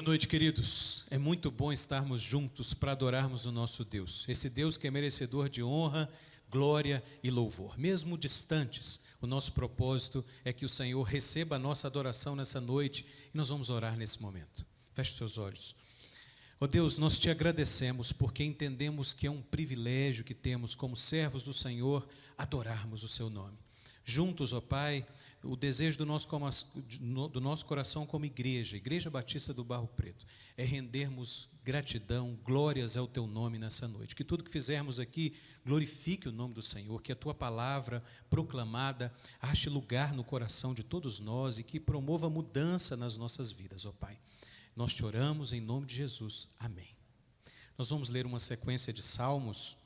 noite, queridos. É muito bom estarmos juntos para adorarmos o nosso Deus. Esse Deus que é merecedor de honra, glória e louvor. Mesmo distantes, o nosso propósito é que o Senhor receba a nossa adoração nessa noite e nós vamos orar nesse momento. Feche seus olhos. Ó Deus, nós te agradecemos porque entendemos que é um privilégio que temos como servos do Senhor adorarmos o seu nome. Juntos, ó Pai, o desejo do nosso coração como Igreja Batista do Barro Preto, é rendermos gratidão, glórias ao Teu nome nessa noite. Que tudo que fizermos aqui glorifique o nome do Senhor, que a Tua palavra proclamada ache lugar no coração de todos nós e que promova mudança nas nossas vidas, ó Pai. Nós te oramos em nome de Jesus. Amém. Nós vamos ler uma sequência de salmos.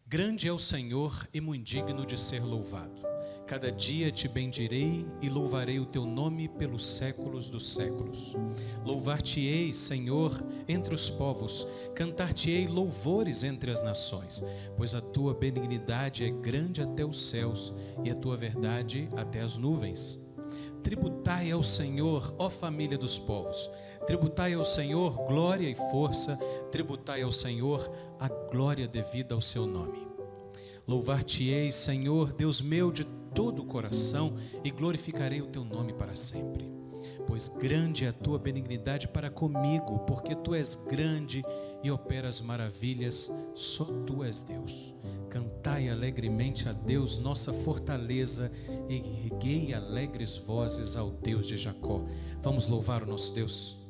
Grande é o Senhor e muito digno de ser louvado. Cada dia te bendirei e louvarei o teu nome pelos séculos dos séculos. Louvar-te-ei, Senhor, entre os povos, cantar-te-ei louvores entre as nações, pois a tua benignidade é grande até os céus e a tua verdade até as nuvens. Tributai ao Senhor, ó família dos povos, tributai ao Senhor glória e força, tributai ao Senhor a glória devida ao seu nome. Louvar-te-ei, Senhor, Deus meu, de todo o coração, e glorificarei o teu nome para sempre. Pois grande é a tua benignidade para comigo, porque tu és grande e operas maravilhas, só tu és Deus. Cantai alegremente a Deus, nossa fortaleza, e erguei alegres vozes ao Deus de Jacó. Vamos louvar o nosso Deus.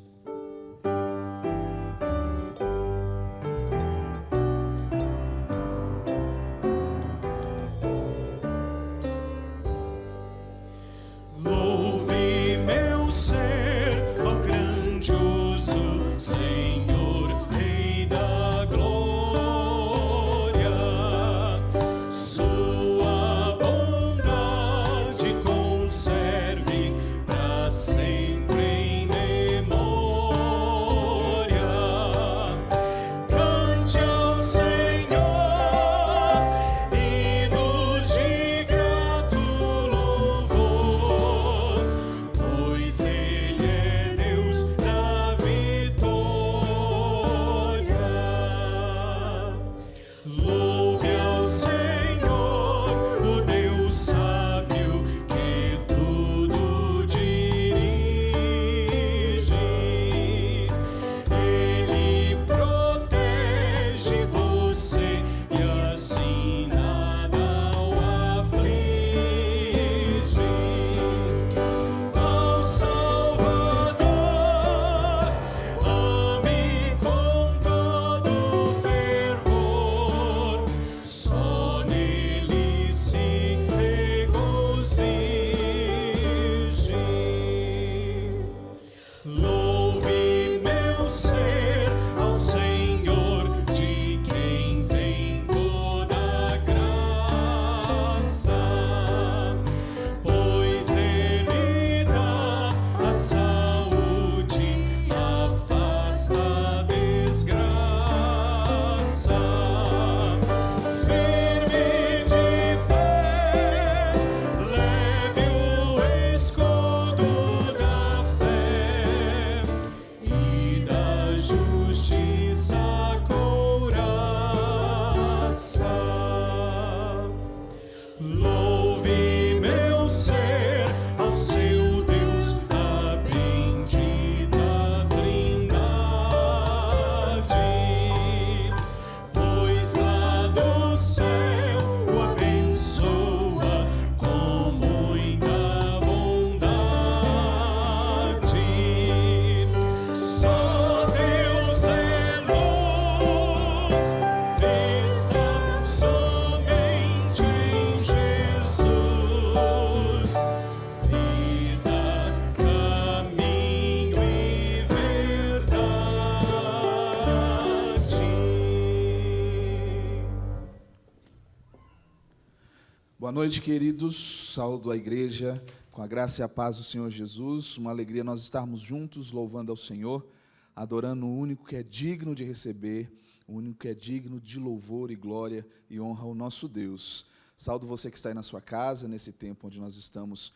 Boa noite, queridos. Saúdo a igreja com a graça e a paz do Senhor Jesus. Uma alegria nós estarmos juntos louvando ao Senhor, adorando o único que é digno de receber, o único que é digno de louvor e glória e honra ao nosso Deus. Saúdo você que está aí na sua casa, nesse tempo onde nós estamos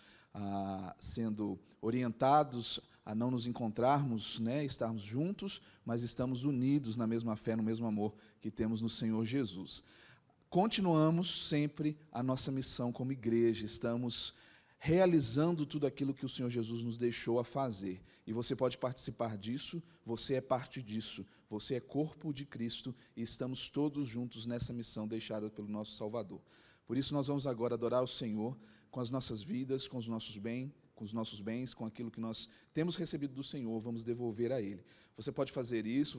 sendo orientados a não nos encontrarmos, né, estarmos juntos, mas estamos unidos na mesma fé, no mesmo amor que temos no Senhor Jesus. Continuamos sempre a nossa missão como igreja, estamos realizando tudo aquilo que o Senhor Jesus nos deixou a fazer. E você pode participar disso, você é parte disso, você é corpo de Cristo e estamos todos juntos nessa missão deixada pelo nosso Salvador. Por isso nós vamos agora adorar o Senhor com as nossas vidas, com os nossos bens, com aquilo que nós temos recebido do Senhor, vamos devolver a Ele. Você pode fazer isso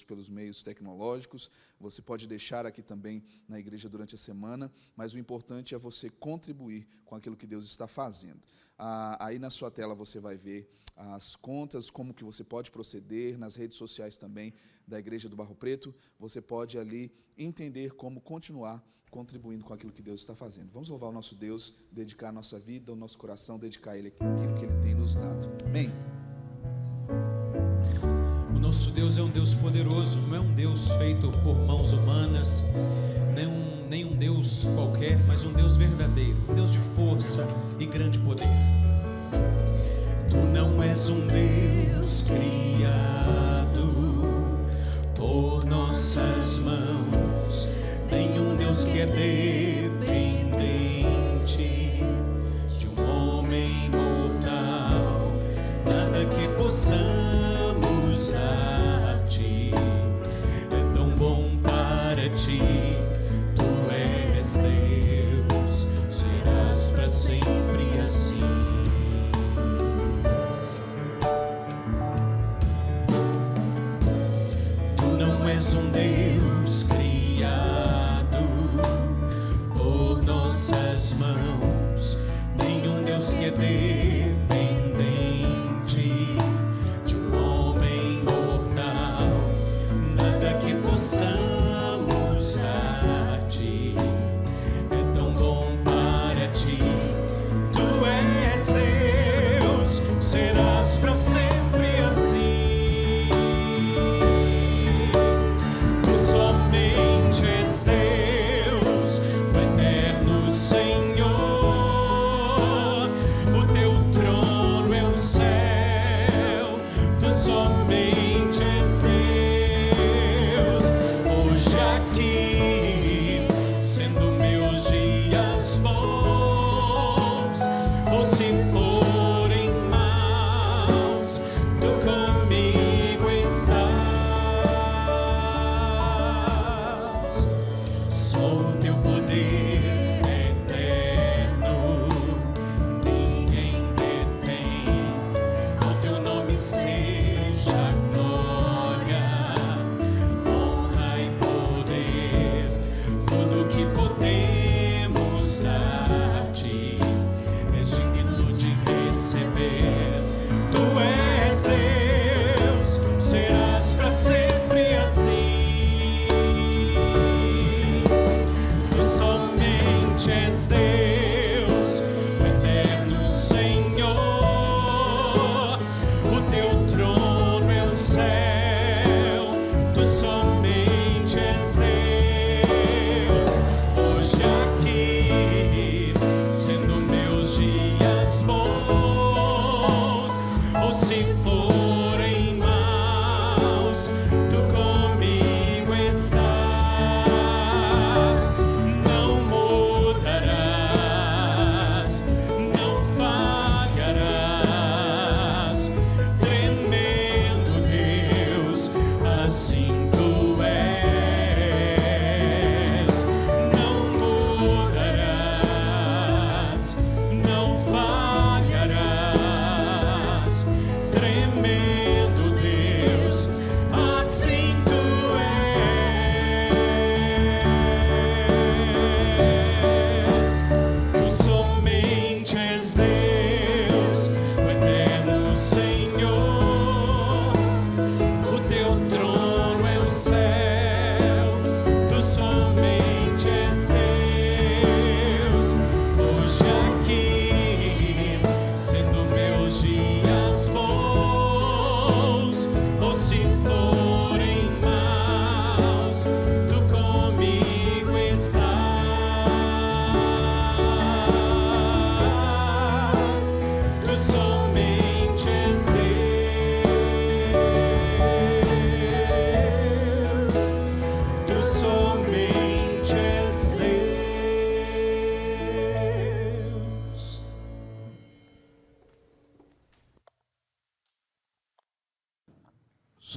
pelos meios tecnológicos, você pode deixar aqui também na igreja durante a semana, mas o importante é você contribuir com aquilo que Deus está fazendo. Aí na sua tela você vai ver as contas, como que você pode proceder, nas redes sociais também da Igreja do Barro Preto, você pode ali entender como continuar contribuindo com aquilo que Deus está fazendo. Vamos louvar o nosso Deus, dedicar a nossa vida, o nosso coração, dedicar a Ele aquilo que Ele tem nos dado. Amém? O nosso Deus é um Deus poderoso, não é um Deus feito por mãos humanas, nem um Deus qualquer, mas um Deus verdadeiro, um Deus de força e grande poder. Tu não és um Deus criado por nossas mãos, nem um Deus que é dependente de um homem mortal, nada que possamos dar-te é tão bom para ti. Tu és Deus, serás para sempre assim. Tu não és um Deus criado por nossas mãos, nenhum Deus que é dependente de um homem mortal, nada que possamos dar-te é tão bom para ti. Tu és Deus, serás para sempre assim. Tu somente és Deus, o eterno Senhor. O teu trono é o céu. Tu somente és Deus. Hoje aqui, sendo meus dias bons, ou se forem maus, tu comigo estás. Só o teu poder eterno ninguém detém. Ao teu nome seja glória, honra e poder. Tudo que podemos dar-te és digno de receber. Tu és Deus, serás para sempre assim.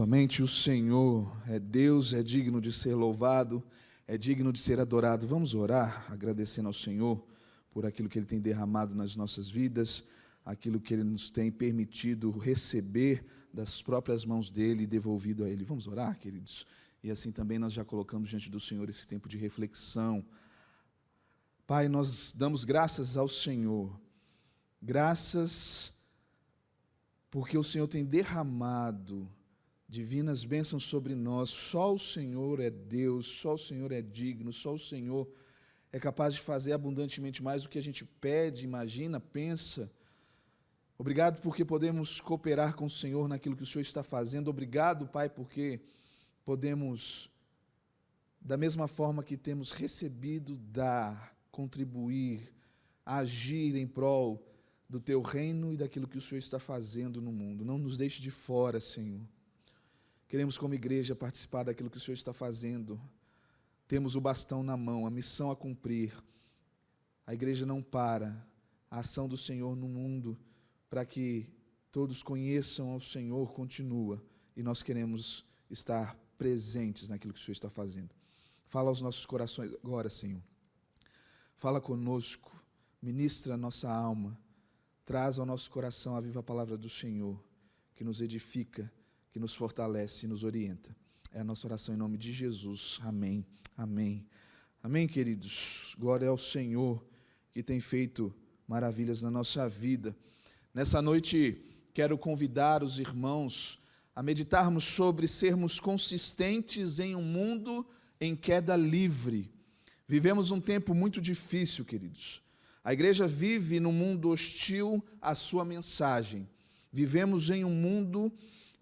Somente o Senhor é Deus, é digno de ser louvado, é digno de ser adorado. Vamos orar, agradecendo ao Senhor por aquilo que Ele tem derramado nas nossas vidas, aquilo que Ele nos tem permitido receber das próprias mãos dEle e devolvido a Ele. Vamos orar, queridos? E assim também nós já colocamos diante do Senhor esse tempo de reflexão. Pai, nós damos graças ao Senhor, graças porque o Senhor tem derramado divinas bênçãos sobre nós. Só o Senhor é Deus, só o Senhor é digno, só o Senhor é capaz de fazer abundantemente mais do que a gente pede, imagina, pensa. Obrigado porque podemos cooperar com o Senhor naquilo que o Senhor está fazendo. Obrigado, Pai, porque podemos, da mesma forma que temos recebido, dar, contribuir, agir em prol do Teu reino e daquilo que o Senhor está fazendo no mundo. Não nos deixe de fora, Senhor. Queremos, como igreja, participar daquilo que o Senhor está fazendo. Temos o bastão na mão, a missão a cumprir. A igreja não para. A ação do Senhor no mundo, para que todos conheçam ao Senhor, continua. E nós queremos estar presentes naquilo que o Senhor está fazendo. Fala aos nossos corações agora, Senhor. Fala conosco, ministra a nossa alma. Traz ao nosso coração a viva palavra do Senhor, que nos edifica, que nos fortalece e nos orienta. É a nossa oração em nome de Jesus. Amém. Amém. Amém, queridos. Glória ao Senhor, que tem feito maravilhas na nossa vida. Nessa noite, quero convidar os irmãos a meditarmos sobre sermos consistentes em um mundo em queda livre. Vivemos um tempo muito difícil, queridos. A igreja vive num mundo hostil à sua mensagem. Vivemos em um mundo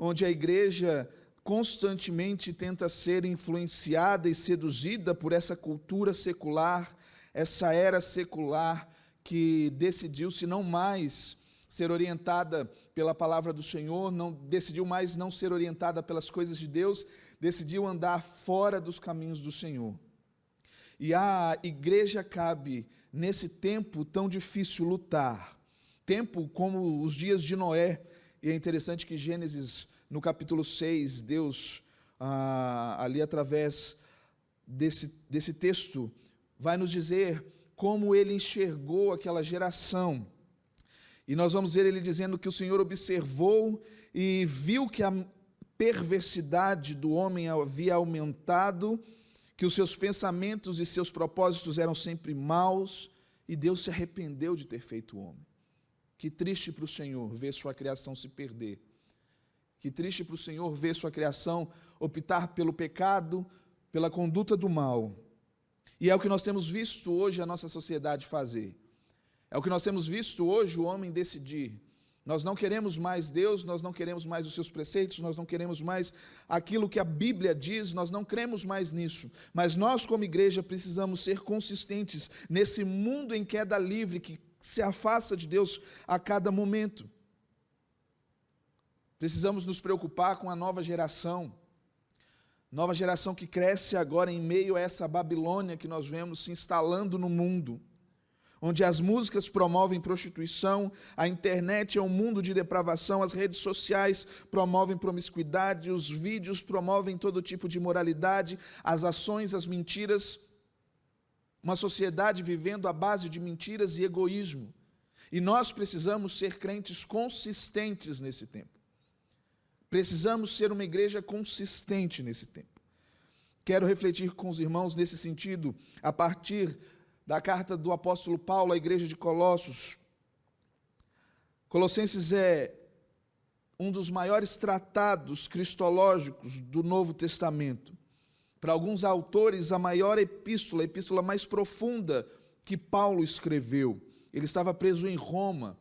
onde a igreja constantemente tenta ser influenciada e seduzida por essa cultura secular, essa era secular que decidiu-se não mais ser orientada pela palavra do Senhor, decidiu mais não ser orientada pelas coisas de Deus, decidiu andar fora dos caminhos do Senhor. E a igreja cabe, nesse tempo tão difícil, lutar. Tempo como os dias de Noé. E é interessante que Gênesis, no capítulo 6, Deus, ali através desse texto, vai nos dizer como Ele enxergou aquela geração. E nós vamos ver Ele dizendo que o Senhor observou e viu que a perversidade do homem havia aumentado, que os seus pensamentos e seus propósitos eram sempre maus, e Deus se arrependeu de ter feito o homem. Que triste para o Senhor ver sua criação se perder. Que triste para o Senhor ver sua criação optar pelo pecado, pela conduta do mal. E é o que nós temos visto hoje a nossa sociedade fazer. É o que nós temos visto hoje o homem decidir. Nós não queremos mais Deus, nós não queremos mais os seus preceitos, nós não queremos mais aquilo que a Bíblia diz, nós não cremos mais nisso. Mas nós, como igreja, precisamos ser consistentes nesse mundo em queda livre, que se afasta de Deus a cada momento. Precisamos nos preocupar com a nova geração que cresce agora em meio a essa Babilônia que nós vemos se instalando no mundo, onde as músicas promovem prostituição, a internet é um mundo de depravação, as redes sociais promovem promiscuidade, os vídeos promovem todo tipo de imoralidade, as ações, as mentiras, uma sociedade vivendo à base de mentiras e egoísmo. E nós precisamos ser crentes consistentes nesse tempo. Precisamos ser uma igreja consistente nesse tempo. Quero refletir com os irmãos nesse sentido, a partir da carta do apóstolo Paulo à igreja de Colossos. Colossenses é um dos maiores tratados cristológicos do Novo Testamento. Para alguns autores, a maior epístola, a epístola mais profunda que Paulo escreveu. Ele estava preso em Roma.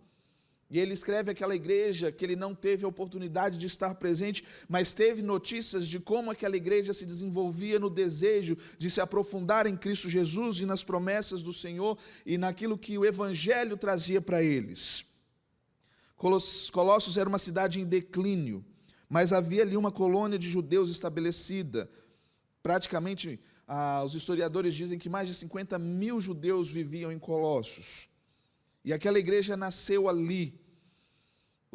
E ele escreve aquela igreja que ele não teve a oportunidade de estar presente, mas teve notícias de como aquela igreja se desenvolvia no desejo de se aprofundar em Cristo Jesus e nas promessas do Senhor e naquilo que o Evangelho trazia para eles. Colossos era uma cidade em declínio, mas havia ali uma colônia de judeus estabelecida. Praticamente, os historiadores dizem que mais de 50 mil judeus viviam em Colossos. E aquela igreja nasceu ali.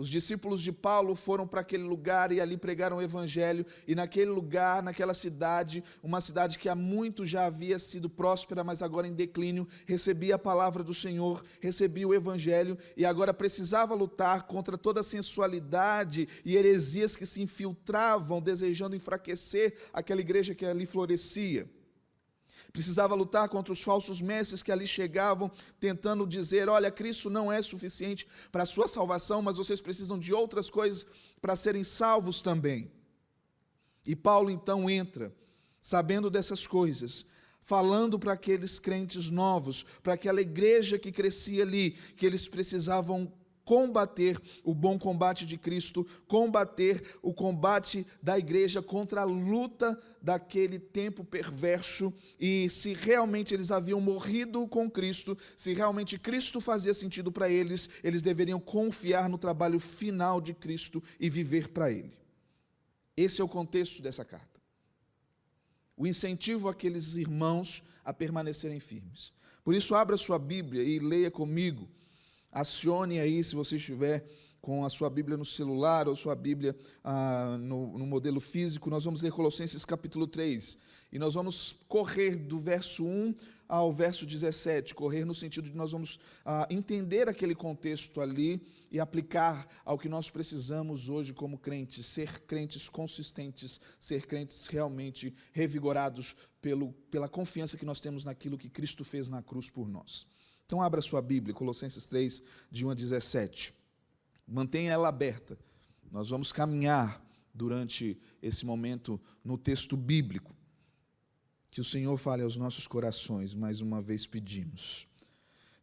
Os discípulos de Paulo foram para aquele lugar e ali pregaram o evangelho, e naquele lugar, naquela cidade, uma cidade que há muito já havia sido próspera, mas agora em declínio, recebia a palavra do Senhor, recebia o evangelho, e agora precisava lutar contra toda a sensualidade e heresias que se infiltravam, desejando enfraquecer aquela igreja que ali florescia. Precisava lutar contra os falsos mestres que ali chegavam, tentando dizer, olha, Cristo não é suficiente para a sua salvação, mas vocês precisam de outras coisas para serem salvos também. E Paulo então entra, sabendo dessas coisas, falando para aqueles crentes novos, para aquela igreja que crescia ali, que eles precisavam combater o bom combate de Cristo, combater o combate da igreja contra a luta daquele tempo perverso, e se realmente eles haviam morrido com Cristo, se realmente Cristo fazia sentido para eles, eles deveriam confiar no trabalho final de Cristo e viver para Ele. Esse é o contexto dessa carta. O incentivo àqueles irmãos a permanecerem firmes. Por isso, abra sua Bíblia e leia comigo. Acione aí, se você estiver com a sua Bíblia no celular ou sua Bíblia no modelo físico, nós vamos ler Colossenses capítulo 3. E nós vamos correr do verso 1 ao verso 17, correr no sentido de nós vamos entender aquele contexto ali e aplicar ao que nós precisamos hoje como crentes, ser crentes consistentes, ser crentes realmente revigorados pela confiança que nós temos naquilo que Cristo fez na cruz por nós. Então, abra sua Bíblia, Colossenses 3, de 1 a 17. Mantenha ela aberta. Nós vamos caminhar durante esse momento no texto bíblico. Que o Senhor fale aos nossos corações, mais uma vez pedimos.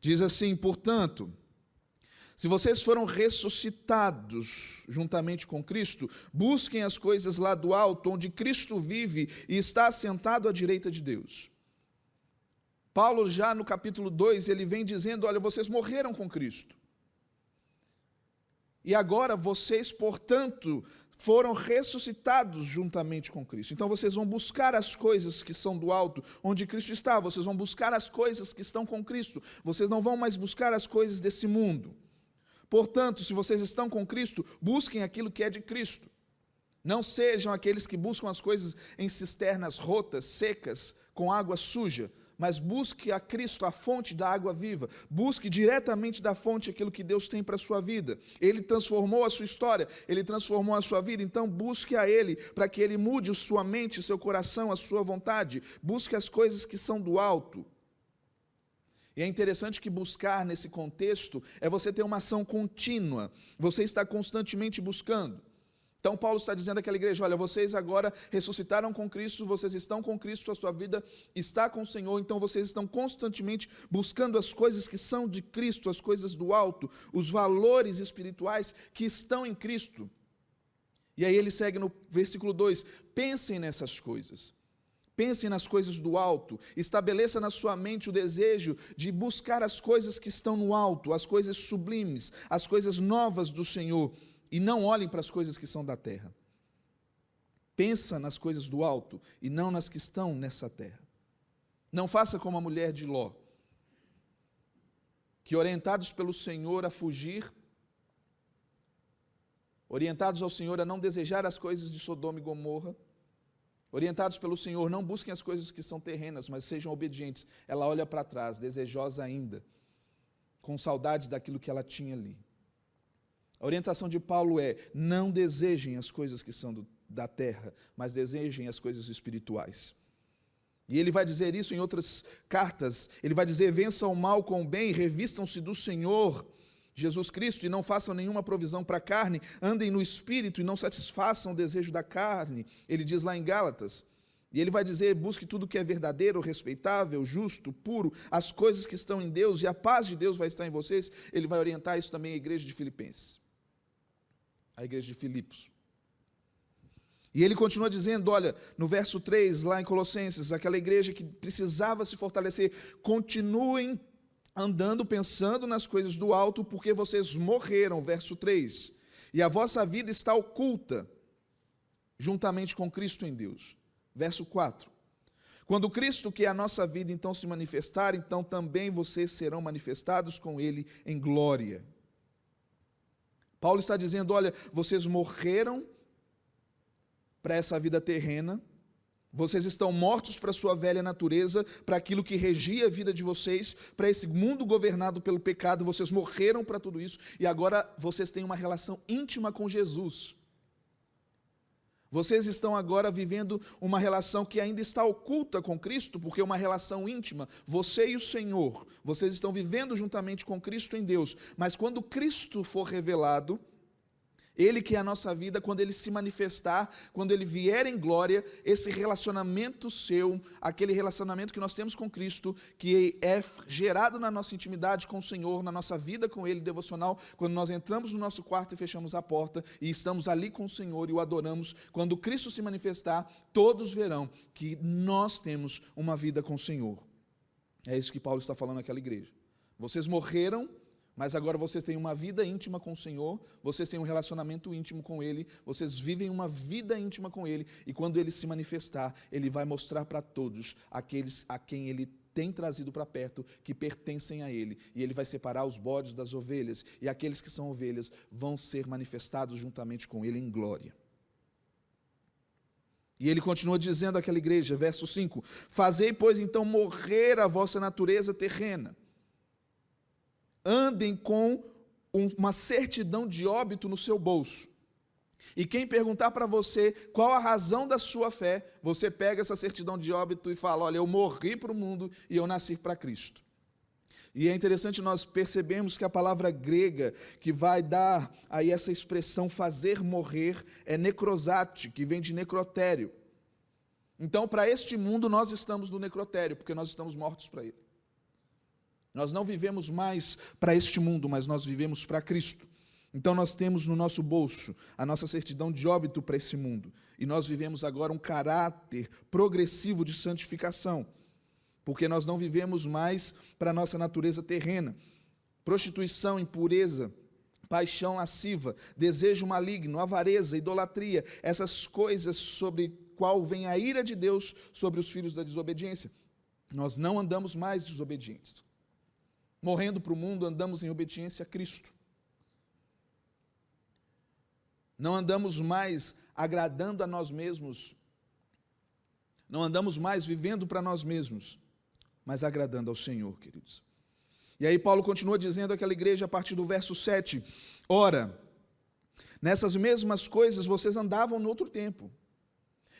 Diz assim, portanto, se vocês foram ressuscitados juntamente com Cristo, busquem as coisas lá do alto, onde Cristo vive e está assentado à direita de Deus. Paulo, já no capítulo 2, ele vem dizendo, olha, vocês morreram com Cristo. E agora vocês, portanto, foram ressuscitados juntamente com Cristo. Então vocês vão buscar as coisas que são do alto, onde Cristo está. Vocês vão buscar as coisas que estão com Cristo. Vocês não vão mais buscar as coisas desse mundo. Portanto, se vocês estão com Cristo, busquem aquilo que é de Cristo. Não sejam aqueles que buscam as coisas em cisternas rotas, secas, com água suja, mas busque a Cristo, a fonte da água viva. Busque diretamente da fonte aquilo que Deus tem para a sua vida. Ele transformou a sua história, Ele transformou a sua vida, então busque a Ele, para que Ele mude sua mente, seu coração, a sua vontade. Busque as coisas que são do alto. E é interessante que buscar nesse contexto é você ter uma ação contínua. Você está constantemente buscando. Então Paulo está dizendo àquela igreja, olha, vocês agora ressuscitaram com Cristo, vocês estão com Cristo, a sua vida está com o Senhor, então vocês estão constantemente buscando as coisas que são de Cristo, as coisas do alto, os valores espirituais que estão em Cristo. E aí ele segue no versículo 2, pensem nessas coisas. Pensem nas coisas do alto, estabeleça na sua mente o desejo de buscar as coisas que estão no alto, as coisas sublimes, as coisas novas do Senhor, e não olhem para as coisas que são da terra. Pensa nas coisas do alto e não nas que estão nessa terra. Não faça como a mulher de Ló, que orientados pelo Senhor a fugir, orientados ao Senhor a não desejar as coisas de Sodoma e Gomorra, orientados pelo Senhor, não busquem as coisas que são terrenas, mas sejam obedientes. Ela olha para trás, desejosa ainda, com saudades daquilo que ela tinha ali. A orientação de Paulo é, não desejem as coisas que são da terra, mas desejem as coisas espirituais. E ele vai dizer isso em outras cartas, ele vai dizer, vençam o mal com o bem, revistam-se do Senhor Jesus Cristo e não façam nenhuma provisão para a carne, andem no Espírito e não satisfaçam o desejo da carne, ele diz lá em Gálatas. E ele vai dizer, busque tudo que é verdadeiro, respeitável, justo, puro, as coisas que estão em Deus, e a paz de Deus vai estar em vocês. Ele vai orientar isso também à igreja de Filipenses, a igreja de Filipos. E ele continua dizendo, olha, no verso 3, lá em Colossenses, aquela igreja que precisava se fortalecer, continuem andando, pensando nas coisas do alto, porque vocês morreram, verso 3, e a vossa vida está oculta, juntamente com Cristo em Deus. Verso 4, quando Cristo, que é a nossa vida, então se manifestar, então também vocês serão manifestados com Ele em glória. Paulo está dizendo, olha, vocês morreram para essa vida terrena, vocês estão mortos para a sua velha natureza, para aquilo que regia a vida de vocês, para esse mundo governado pelo pecado, vocês morreram para tudo isso, e agora vocês têm uma relação íntima com Jesus. Vocês estão agora vivendo uma relação que ainda está oculta com Cristo, porque é uma relação íntima, você e o Senhor. Vocês estão vivendo juntamente com Cristo em Deus, mas quando Cristo for revelado, Ele que é a nossa vida, quando Ele se manifestar, quando Ele vier em glória, esse relacionamento seu, aquele relacionamento que nós temos com Cristo, que é gerado na nossa intimidade com o Senhor, na nossa vida com Ele, devocional, quando nós entramos no nosso quarto e fechamos a porta, e estamos ali com o Senhor e o adoramos, quando Cristo se manifestar, todos verão que nós temos uma vida com o Senhor. É isso que Paulo está falando naquela igreja. Vocês morreram, mas agora vocês têm uma vida íntima com o Senhor, vocês têm um relacionamento íntimo com Ele, vocês vivem uma vida íntima com Ele, e quando Ele se manifestar, Ele vai mostrar para todos aqueles a quem Ele tem trazido para perto, que pertencem a Ele, e Ele vai separar os bodes das ovelhas, e aqueles que são ovelhas vão ser manifestados juntamente com Ele em glória. E ele continua dizendo àquela igreja, verso 5, fazei, pois, então morrer a vossa natureza terrena, andem com uma certidão de óbito no seu bolso. E quem perguntar para você qual a razão da sua fé, você pega essa certidão de óbito e fala, olha, eu morri para o mundo e eu nasci para Cristo. E é interessante nós percebermos que a palavra grega que vai dar aí essa expressão fazer morrer é necrosate, que vem de necrotério. Então, para este mundo, nós estamos no necrotério, porque nós estamos mortos para ele. Nós não vivemos mais para este mundo, mas nós vivemos para Cristo. Então nós temos no nosso bolso a nossa certidão de óbito para esse mundo. E nós vivemos agora um caráter progressivo de santificação, porque nós não vivemos mais para a nossa natureza terrena. Prostituição, impureza, paixão lasciva, desejo maligno, avareza, idolatria, essas coisas sobre qual vem a ira de Deus sobre os filhos da desobediência. Nós não andamos mais desobedientes. Morrendo para o mundo, andamos em obediência a Cristo. Não andamos mais agradando a nós mesmos. Não andamos mais vivendo para nós mesmos, mas agradando ao Senhor, queridos. E aí Paulo continua dizendo àquela igreja a partir do verso 7, ora, nessas mesmas coisas vocês andavam no outro tempo,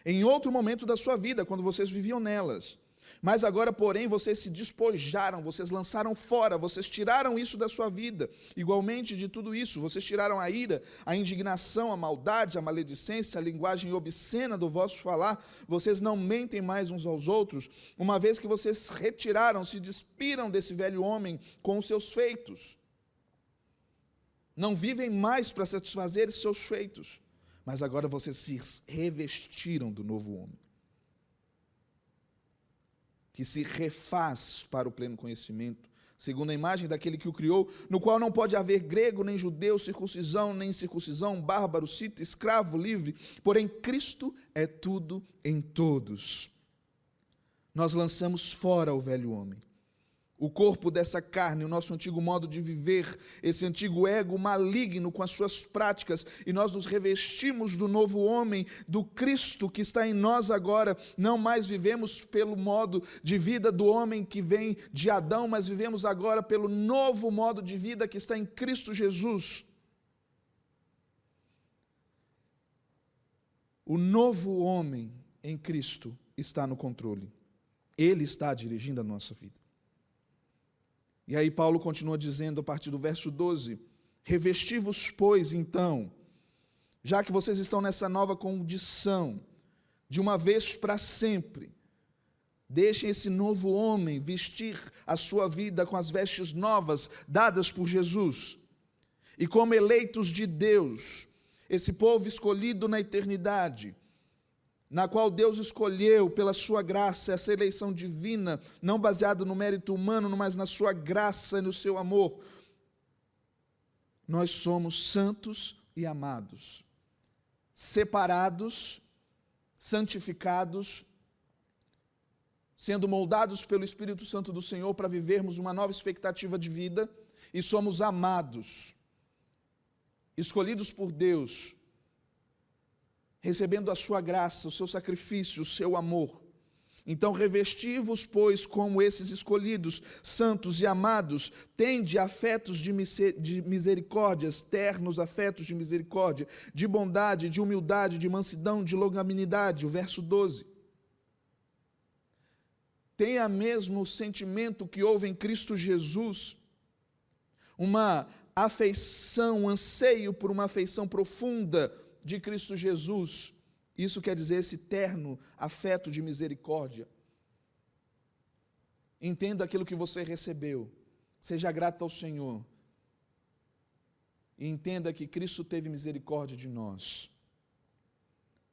em outro momento da sua vida, quando vocês viviam nelas. Mas agora, porém, vocês se despojaram, vocês lançaram fora, vocês tiraram isso da sua vida. Igualmente de tudo isso, vocês tiraram a ira, a indignação, a maldade, a maledicência, a linguagem obscena do vosso falar. Vocês não mentem mais uns aos outros, uma vez que vocês retiraram, se despiram desse velho homem com os seus feitos. Não vivem mais para satisfazer seus feitos, mas agora vocês se revestiram do novo homem, que se refaz para o pleno conhecimento, segundo a imagem daquele que o criou, no qual não pode haver grego, nem judeu, circuncisão, nem incircuncisão, bárbaro, cita, escravo, livre, porém Cristo é tudo em todos. Nós lançamos fora o velho homem, o corpo dessa carne, o nosso antigo modo de viver, esse antigo ego maligno com as suas práticas, e nós nos revestimos do novo homem, do Cristo que está em nós agora. Não mais vivemos pelo modo de vida do homem que vem de Adão, mas vivemos agora pelo novo modo de vida que está em Cristo Jesus. O novo homem em Cristo está no controle. Ele está dirigindo a nossa vida. E aí Paulo continua dizendo a partir do verso 12, revesti-vos, pois, então, já que vocês estão nessa nova condição, de uma vez para sempre, deixem esse novo homem vestir a sua vida com as vestes novas dadas por Jesus. E como eleitos de Deus, esse povo escolhido na eternidade, na qual Deus escolheu pela sua graça, essa eleição divina, não baseada no mérito humano, mas na sua graça e no seu amor. Nós somos santos e amados, separados, santificados, sendo moldados pelo Espírito Santo do Senhor para vivermos uma nova expectativa de vida, e somos amados. escolhidos por Deus, recebendo a sua graça, o seu sacrifício, o seu amor. Então, revesti-vos, pois, como esses escolhidos, santos e amados, tende afetos de misericórdias, ternos afetos de misericórdia, de bondade, de humildade, de mansidão, de longanimidade. O verso 12. Tenha mesmo o sentimento que houve em Cristo Jesus, uma afeição, um anseio por uma afeição profunda de Cristo Jesus. Isso quer dizer esse terno afeto de misericórdia. Entenda aquilo que você recebeu. Seja grato ao Senhor. E entenda que Cristo teve misericórdia de nós.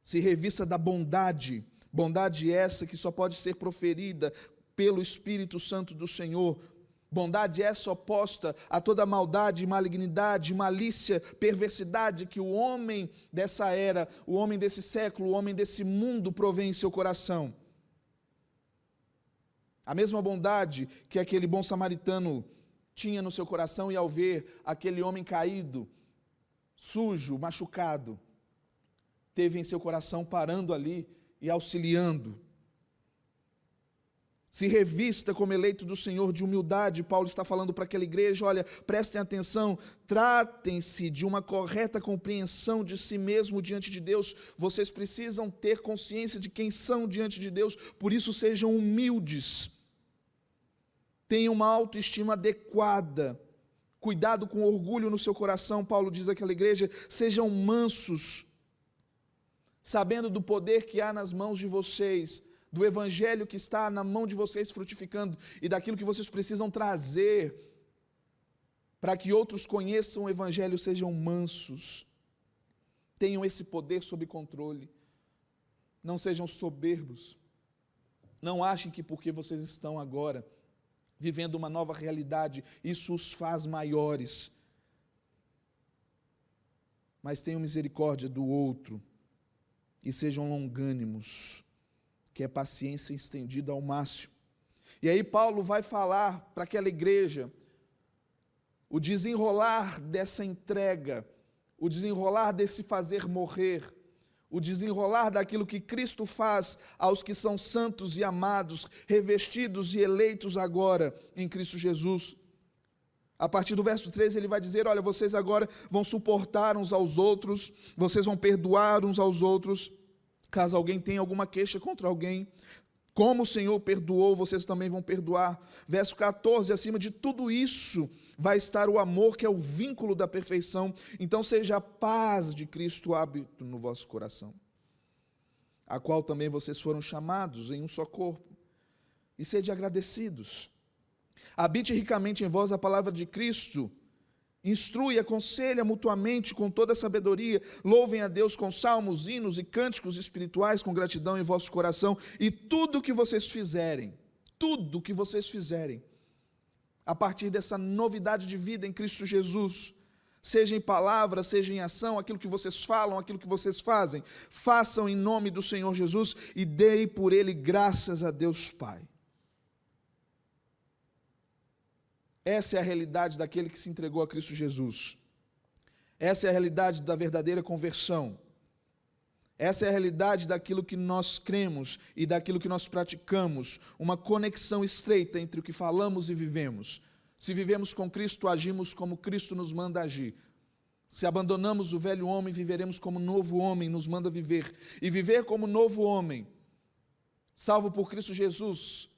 Se revista da bondade. Bondade essa que só pode ser proferida pelo Espírito Santo do Senhor. Bondade essa oposta a toda maldade, malignidade, malícia, perversidade que o homem dessa era, o homem desse século, o homem desse mundo provém em seu coração. A mesma bondade que aquele bom samaritano tinha no seu coração e ao ver aquele homem caído, sujo, machucado, teve em seu coração parando ali e auxiliando. Se revista como eleito do Senhor de humildade. Paulo está falando para aquela igreja, olha, prestem atenção, tratem-se de uma correta compreensão de si mesmo diante de Deus. Vocês precisam ter consciência de quem são diante de Deus, por isso sejam humildes. Tenham uma autoestima adequada. Cuidado com orgulho no seu coração, Paulo diz àquela igreja, sejam mansos, sabendo do poder que há nas mãos de vocês, do evangelho que está na mão de vocês frutificando e daquilo que vocês precisam trazer para que outros conheçam o evangelho, sejam mansos, tenham esse poder sob controle, não sejam soberbos, não achem que porque vocês estão agora vivendo uma nova realidade, isso os faz maiores, mas tenham misericórdia do outro e sejam longânimos, que é paciência estendida ao máximo. E aí Paulo vai falar para aquela igreja o desenrolar dessa entrega, o desenrolar desse fazer morrer, o desenrolar daquilo que Cristo faz aos que são santos e amados, revestidos e eleitos agora em Cristo Jesus. A partir do verso 13 ele vai dizer, olha, vocês agora vão suportar uns aos outros, vocês vão perdoar uns aos outros, caso alguém tenha alguma queixa contra alguém, como o Senhor perdoou, vocês também vão perdoar. Verso 14, acima de tudo isso vai estar o amor, que é o vínculo da perfeição. Então seja a paz de Cristo hábito no vosso coração, a qual também vocês foram chamados em um só corpo, e sede agradecidos. Habite ricamente em vós a palavra de Cristo, instrui e aconselha mutuamente com toda a sabedoria, louvem a Deus com salmos, hinos e cânticos espirituais com gratidão em vosso coração, e tudo que vocês fizerem, a partir dessa novidade de vida em Cristo Jesus, seja em palavra, seja em ação, aquilo que vocês falam, aquilo que vocês fazem, façam em nome do Senhor Jesus e deem por Ele graças a Deus Pai. Essa é a realidade daquele que se entregou a Cristo Jesus. Essa é a realidade da verdadeira conversão. Essa é a realidade daquilo que nós cremos e daquilo que nós praticamos. Uma conexão estreita entre o que falamos e vivemos. Se vivemos com Cristo, agimos como Cristo nos manda agir. Se abandonamos o velho homem, viveremos como novo homem nos manda viver. E viver como novo homem, salvo por Cristo Jesus,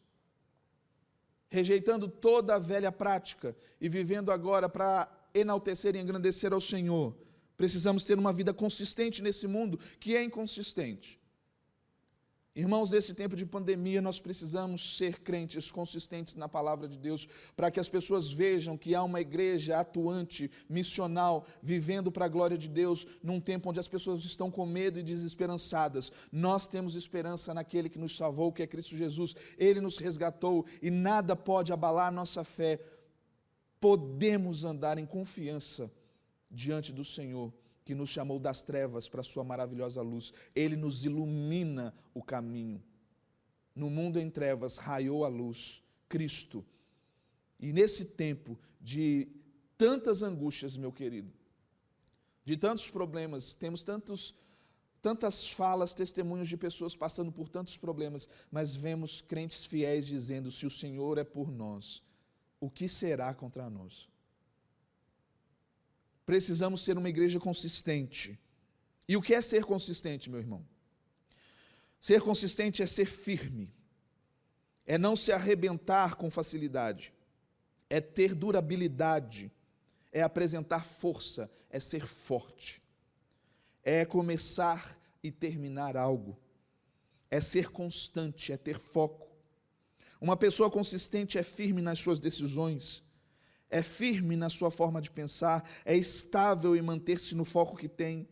rejeitando toda a velha prática e vivendo agora para enaltecer e engrandecer ao Senhor, precisamos ter uma vida consistente nesse mundo que é inconsistente. Irmãos, nesse tempo de pandemia, nós precisamos ser crentes consistentes na palavra de Deus, para que as pessoas vejam que há uma igreja atuante, missional, vivendo para a glória de Deus, num tempo onde as pessoas estão com medo e desesperançadas. Nós temos esperança naquele que nos salvou, que é Cristo Jesus. Ele nos resgatou e nada pode abalar a nossa fé. Podemos andar em confiança diante do Senhor, que nos chamou das trevas para a sua maravilhosa luz. Ele nos ilumina o caminho. No mundo em trevas raiou a luz, Cristo. E nesse tempo de tantas angústias, meu querido, de tantos problemas, temos tantas falas, testemunhos de pessoas passando por tantos problemas, mas vemos crentes fiéis dizendo: se o Senhor é por nós, o que será contra nós? Precisamos ser uma igreja consistente. E o que é ser consistente, meu irmão? Ser consistente é ser firme, é não se arrebentar com facilidade, é ter durabilidade, é apresentar força, é ser forte, é começar e terminar algo, é ser constante, é ter foco. Uma pessoa consistente é firme nas suas decisões, é firme na sua forma de pensar, é estável em manter-se no foco que tem,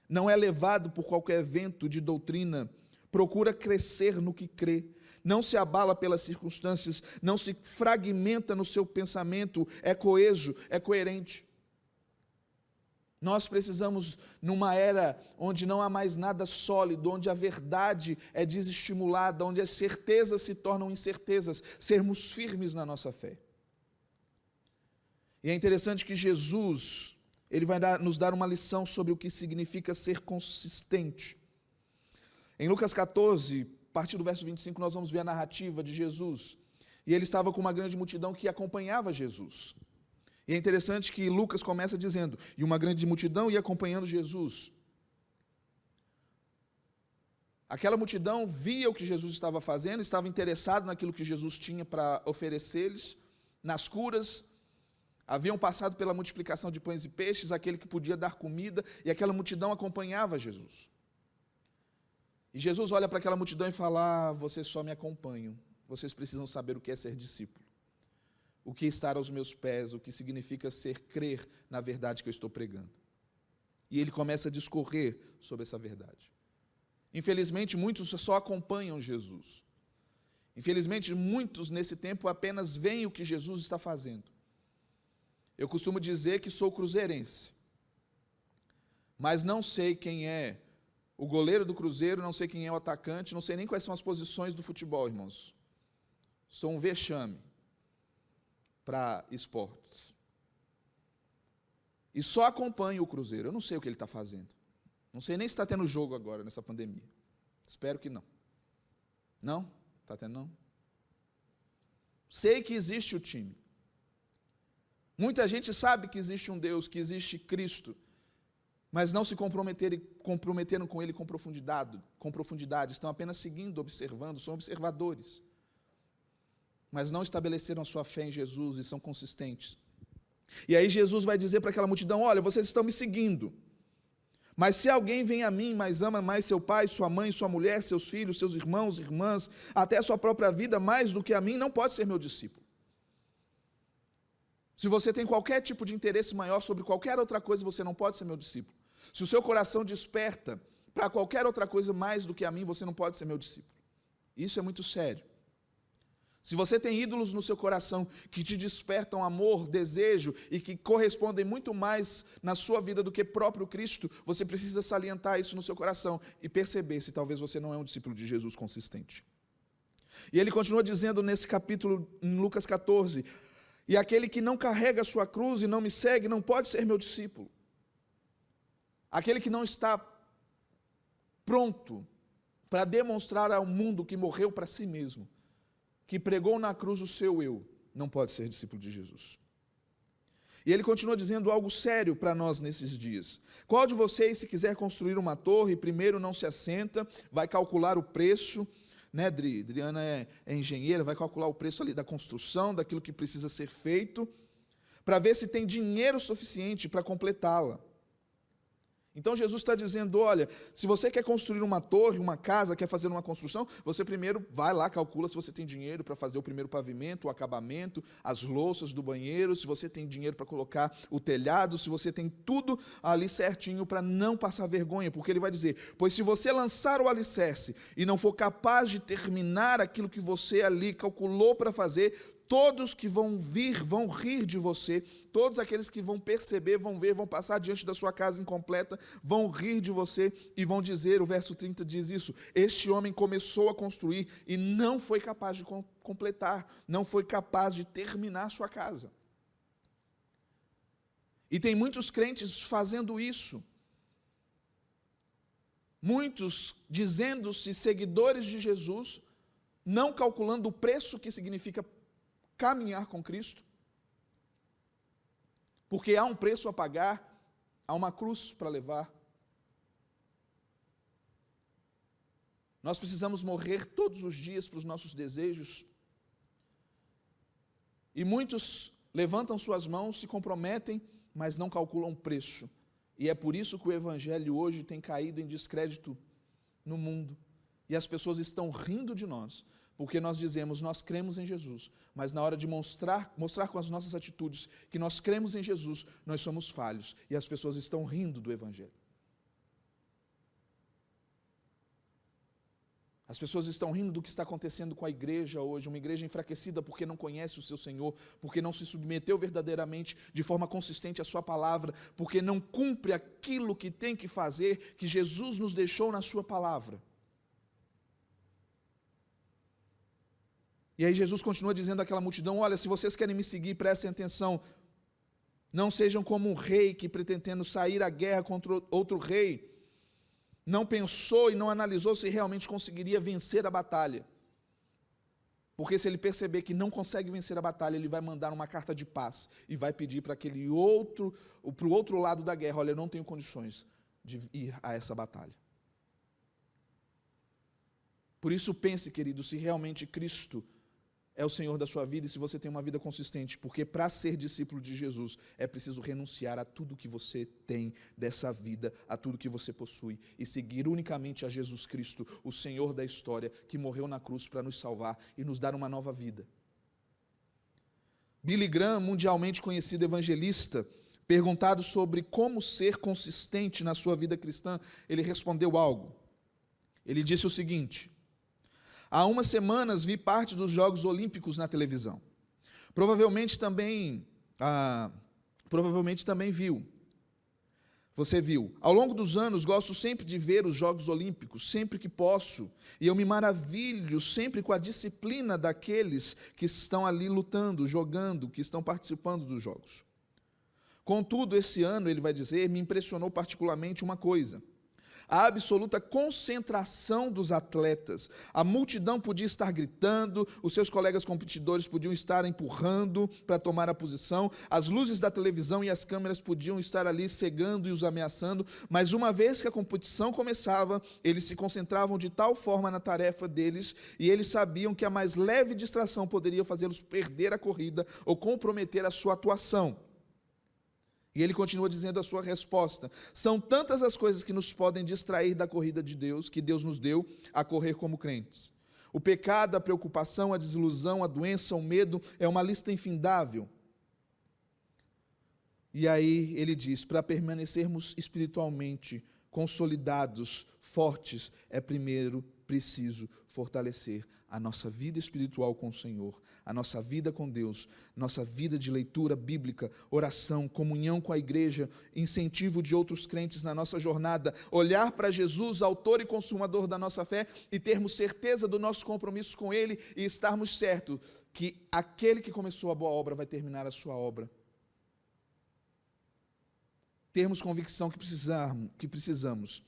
não é levado por qualquer vento de doutrina, procura crescer no que crê, não se abala pelas circunstâncias, não se fragmenta no seu pensamento, é coeso, é coerente. Nós precisamos, numa era onde não há mais nada sólido, onde a verdade é desestimulada, onde as certezas se tornam incertezas, sermos firmes na nossa fé. E é interessante que Jesus, ele vai nos dar uma lição sobre o que significa ser consistente. Em Lucas 14, a partir do verso 25, nós vamos ver a narrativa de Jesus. E ele estava com uma grande multidão que acompanhava Jesus. E é interessante que Lucas começa dizendo: e uma grande multidão ia acompanhando Jesus. Aquela multidão via o que Jesus estava fazendo, estava interessado naquilo que Jesus tinha para oferecer-lhes, nas curas. Haviam passado pela multiplicação de pães e peixes, aquele que podia dar comida, e aquela multidão acompanhava Jesus. E Jesus olha para aquela multidão e fala: vocês só me acompanham, vocês precisam saber o que é ser discípulo, o que é estar aos meus pés, o que significa crer na verdade que eu estou pregando. E ele começa a discorrer sobre essa verdade. Infelizmente, muitos só acompanham Jesus. Infelizmente, muitos nesse tempo apenas veem o que Jesus está fazendo. Eu costumo dizer que sou cruzeirense, mas não sei quem é o goleiro do Cruzeiro, não sei quem é o atacante, não sei nem quais são as posições do futebol, irmãos. Sou um vexame para esportes. E só acompanho o Cruzeiro. Eu não sei o que ele está fazendo. Não sei nem se está tendo jogo agora, nessa pandemia. Espero que não. Não? Está tendo não? Sei que existe o time. Muita gente sabe que existe um Deus, que existe Cristo, mas não se comprometeram com Ele com profundidade, estão apenas seguindo, observando, são observadores, mas não estabeleceram a sua fé em Jesus e são consistentes. E aí Jesus vai dizer para aquela multidão: olha, vocês estão me seguindo, mas se alguém vem a mim, mas ama mais seu pai, sua mãe, sua mulher, seus filhos, seus irmãos, irmãs, até a sua própria vida mais do que a mim, não pode ser meu discípulo. Se você tem qualquer tipo de interesse maior sobre qualquer outra coisa, você não pode ser meu discípulo. Se o seu coração desperta para qualquer outra coisa mais do que a mim, você não pode ser meu discípulo. Isso é muito sério. Se você tem ídolos no seu coração que te despertam amor, desejo e que correspondem muito mais na sua vida do que próprio Cristo, você precisa salientar isso no seu coração e perceber se talvez você não é um discípulo de Jesus consistente. E ele continua dizendo nesse capítulo, em Lucas 14, e aquele que não carrega a sua cruz e não me segue não pode ser meu discípulo. Aquele que não está pronto para demonstrar ao mundo que morreu para si mesmo, que pregou na cruz o seu eu, não pode ser discípulo de Jesus. E ele continua dizendo algo sério para nós nesses dias. Qual de vocês, se quiser construir uma torre, primeiro não se assenta, vai calcular o preço, né, Dri? Adriana é engenheira, vai calcular o preço ali da construção, daquilo que precisa ser feito, para ver se tem dinheiro suficiente para completá-la. Então Jesus está dizendo: olha, se você quer construir uma torre, uma casa, quer fazer uma construção, você primeiro vai lá, calcula se você tem dinheiro para fazer o primeiro pavimento, o acabamento, as louças do banheiro, se você tem dinheiro para colocar o telhado, se você tem tudo ali certinho para não passar vergonha, porque ele vai dizer: pois se você lançar o alicerce e não for capaz de terminar aquilo que você ali calculou para fazer, todos que vão vir vão rir de você, todos aqueles que vão perceber, vão ver, vão passar diante da sua casa incompleta, vão rir de você e vão dizer, o verso 30 diz isso: este homem começou a construir e não foi capaz de completar, não foi capaz de terminar sua casa. E tem muitos crentes fazendo isso. Muitos dizendo-se seguidores de Jesus, não calculando o preço que significa caminhar com Cristo. Porque há um preço a pagar, há uma cruz para levar. Nós precisamos morrer todos os dias para os nossos desejos. E muitos levantam suas mãos, se comprometem, mas não calculam o preço. E é por isso que o Evangelho hoje tem caído em descrédito no mundo. E as pessoas estão rindo de nós, porque nós dizemos, nós cremos em Jesus, mas na hora de mostrar com as nossas atitudes que nós cremos em Jesus, nós somos falhos. E as pessoas estão rindo do Evangelho. As pessoas estão rindo do que está acontecendo com a igreja hoje, uma igreja enfraquecida porque não conhece o seu Senhor, porque não se submeteu verdadeiramente de forma consistente à sua palavra, porque não cumpre aquilo que tem que fazer, que Jesus nos deixou na sua palavra. E aí Jesus continua dizendo àquela multidão, olha, se vocês querem me seguir, prestem atenção, não sejam como um rei que pretendendo sair à guerra contra outro rei, não pensou e não analisou se realmente conseguiria vencer a batalha. Porque se ele perceber que não consegue vencer a batalha, ele vai mandar uma carta de paz e vai pedir para para o outro lado da guerra, olha, eu não tenho condições de ir a essa batalha. Por isso pense, querido, se realmente Cristo é o Senhor da sua vida e se você tem uma vida consistente, porque para ser discípulo de Jesus é preciso renunciar a tudo que você tem dessa vida, a tudo que você possui e seguir unicamente a Jesus Cristo, o Senhor da história, que morreu na cruz para nos salvar e nos dar uma nova vida. Billy Graham, mundialmente conhecido evangelista, perguntado sobre como ser consistente na sua vida cristã, ele respondeu algo. Ele disse o seguinte: há umas semanas vi parte dos Jogos Olímpicos na televisão. Provavelmente também viu. Você viu. Ao longo dos anos, gosto sempre de ver os Jogos Olímpicos, sempre que posso. E eu me maravilho sempre com a disciplina daqueles que estão ali lutando, jogando, que estão participando dos Jogos. Contudo, esse ano, ele vai dizer, me impressionou particularmente uma coisa: a absoluta concentração dos atletas. A multidão podia estar gritando, os seus colegas competidores podiam estar empurrando para tomar a posição, as luzes da televisão e as câmeras podiam estar ali cegando e os ameaçando, mas uma vez que a competição começava, eles se concentravam de tal forma na tarefa deles, e eles sabiam que a mais leve distração poderia fazê-los perder a corrida ou comprometer a sua atuação. E ele continua dizendo a sua resposta: são tantas as coisas que nos podem distrair da corrida de Deus, que Deus nos deu a correr como crentes. O pecado, a preocupação, a desilusão, a doença, o medo, é uma lista infindável. E aí ele diz, para permanecermos espiritualmente consolidados, fortes, é primeiro preciso fortalecer a nossa vida espiritual com o Senhor, a nossa vida com Deus, nossa vida de leitura bíblica, oração, comunhão com a igreja, incentivo de outros crentes na nossa jornada, olhar para Jesus, autor e consumador da nossa fé, e termos certeza do nosso compromisso com Ele e estarmos certos que aquele que começou a boa obra vai terminar a sua obra. Termos convicção que precisamos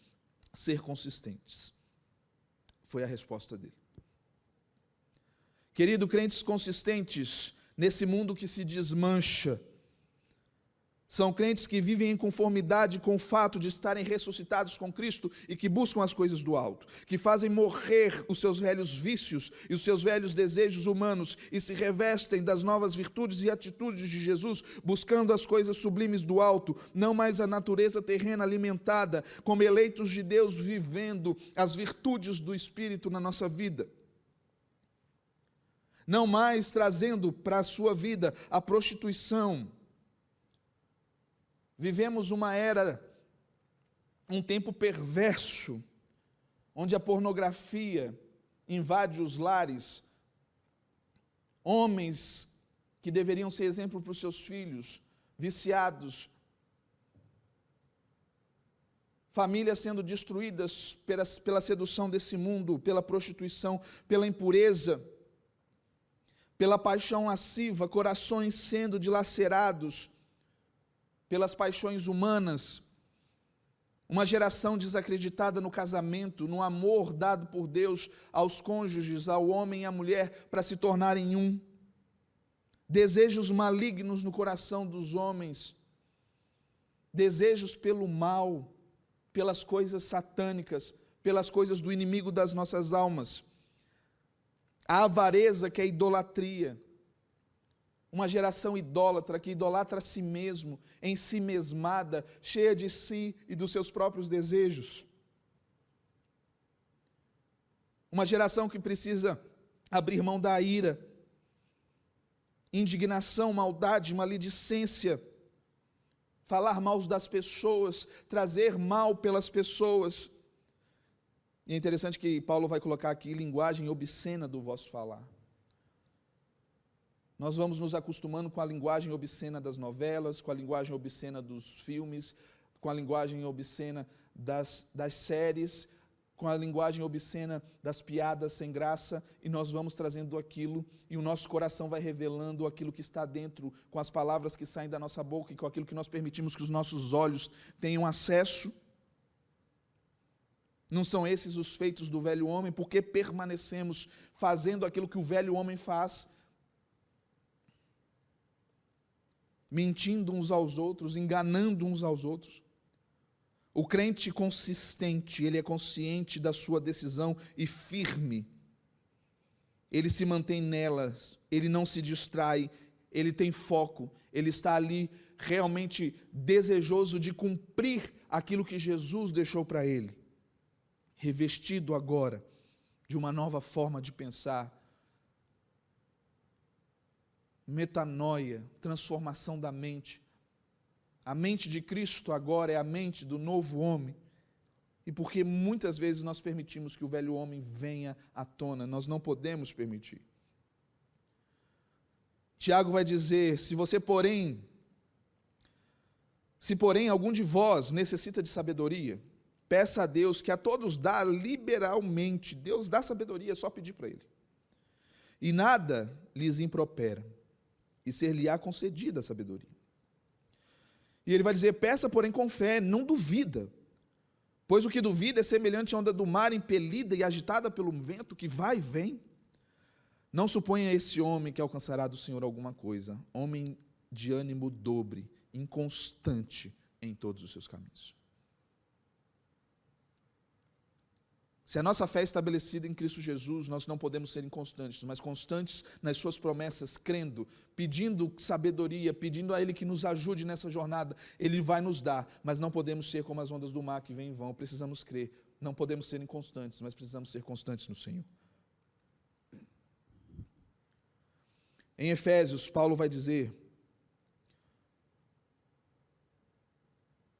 ser consistentes. Foi a resposta dele. Querido, crentes consistentes nesse mundo que se desmancha, são crentes que vivem em conformidade com o fato de estarem ressuscitados com Cristo e que buscam as coisas do alto, que fazem morrer os seus velhos vícios e os seus velhos desejos humanos e se revestem das novas virtudes e atitudes de Jesus, buscando as coisas sublimes do alto, não mais a natureza terrena alimentada, como eleitos de Deus vivendo as virtudes do Espírito na nossa vida. Não mais trazendo para a sua vida a prostituição. Vivemos uma era, um tempo perverso, onde a pornografia invade os lares. Homens que deveriam ser exemplo para os seus filhos, viciados. Famílias sendo destruídas pela sedução desse mundo, pela prostituição, pela impureza, pela paixão lasciva, corações sendo dilacerados, pelas paixões humanas, uma geração desacreditada no casamento, no amor dado por Deus aos cônjuges, ao homem e à mulher, para se tornarem um. Desejos malignos no coração dos homens, desejos pelo mal, pelas coisas satânicas, pelas coisas do inimigo das nossas almas. A avareza, que é a idolatria. Uma geração idólatra, que idolatra a si mesmo, ensimesmada, cheia de si e dos seus próprios desejos. Uma geração que precisa abrir mão da ira, indignação, maldade, maledicência, falar mal das pessoas, trazer mal pelas pessoas. E é interessante que Paulo vai colocar aqui linguagem obscena do vosso falar. Nós vamos nos acostumando com a linguagem obscena das novelas, com a linguagem obscena dos filmes, com a linguagem obscena das séries, com a linguagem obscena das piadas sem graça, e nós vamos trazendo aquilo, e o nosso coração vai revelando aquilo que está dentro, com as palavras que saem da nossa boca, e com aquilo que nós permitimos que os nossos olhos tenham acesso. Não são esses os feitos do velho homem, porque permanecemos fazendo aquilo que o velho homem faz, mentindo uns aos outros, enganando uns aos outros. O crente consistente, ele é consciente da sua decisão e firme. Ele se mantém nelas, ele não se distrai, ele tem foco, ele está ali realmente desejoso de cumprir aquilo que Jesus deixou para ele. Revestido agora de uma nova forma de pensar, metanoia, transformação da mente. A mente de Cristo agora é a mente do novo homem. E porque muitas vezes nós permitimos que o velho homem venha à tona, nós não podemos permitir. Tiago vai dizer, se porém algum de vós necessita de sabedoria, peça a Deus, que a todos dá liberalmente. Deus dá sabedoria, é só pedir para Ele. E nada lhes impropera, e ser-lhe-á concedida a sabedoria. E ele vai dizer, peça, porém, com fé, não duvida, pois o que duvida é semelhante à onda do mar, impelida e agitada pelo vento, que vai e vem. Não suponha esse homem que alcançará do Senhor alguma coisa, homem de ânimo dobre, inconstante em todos os seus caminhos. Se a nossa fé é estabelecida em Cristo Jesus, nós não podemos ser inconstantes, mas constantes nas suas promessas, crendo, pedindo sabedoria, pedindo a Ele que nos ajude nessa jornada. Ele vai nos dar, mas não podemos ser como as ondas do mar que vêm e vão. Precisamos crer. Não podemos ser inconstantes, mas precisamos ser constantes no Senhor. Em Efésios, Paulo vai dizer,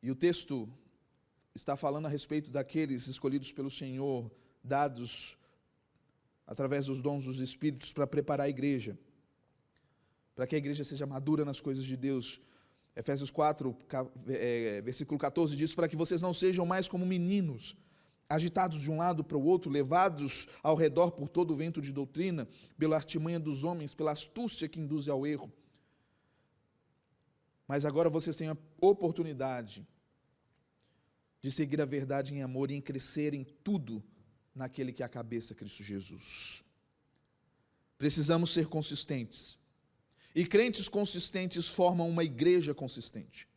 e o texto está falando a respeito daqueles escolhidos pelo Senhor, dados através dos dons dos Espíritos para preparar a igreja, para que a igreja seja madura nas coisas de Deus. Efésios 4, versículo 14 diz, para que vocês não sejam mais como meninos, agitados de um lado para o outro, levados ao redor por todo o vento de doutrina, pela artimanha dos homens, pela astúcia que induz ao erro. Mas agora vocês têm a oportunidade de seguir a verdade em amor e em crescer em tudo naquele que é a cabeça, Cristo Jesus. Precisamos ser consistentes. E crentes consistentes formam uma igreja consistente.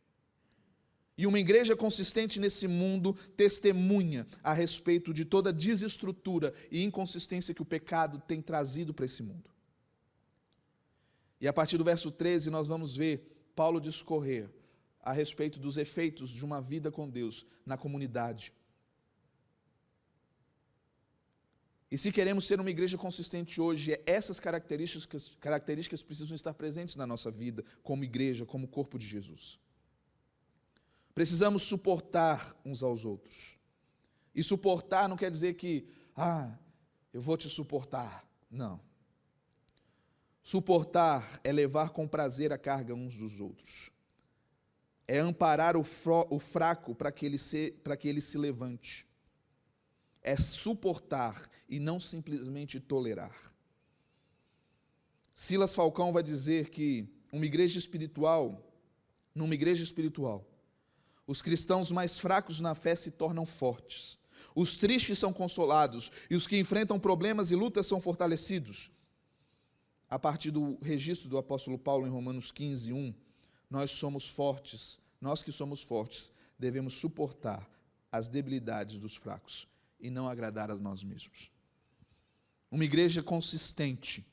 E uma igreja consistente nesse mundo testemunha a respeito de toda a desestrutura e inconsistência que o pecado tem trazido para esse mundo. E a partir do verso 13 nós vamos ver Paulo discorrer a respeito dos efeitos de uma vida com Deus na comunidade. E se queremos ser uma igreja consistente hoje, essas características precisam estar presentes na nossa vida, como igreja, como corpo de Jesus. Precisamos suportar uns aos outros. E suportar não quer dizer que, eu vou te suportar. Não. Suportar é levar com prazer a carga uns dos outros. É amparar o fraco para que ele se levante. É suportar e não simplesmente tolerar. Silas Falcão vai dizer que uma igreja espiritual numa igreja espiritual, os cristãos mais fracos na fé se tornam fortes, os tristes são consolados e os que enfrentam problemas e lutas são fortalecidos. A partir do registro do apóstolo Paulo em Romanos 15:1, nós que somos fortes, devemos suportar as debilidades dos fracos e não agradar a nós mesmos. Uma igreja consistente,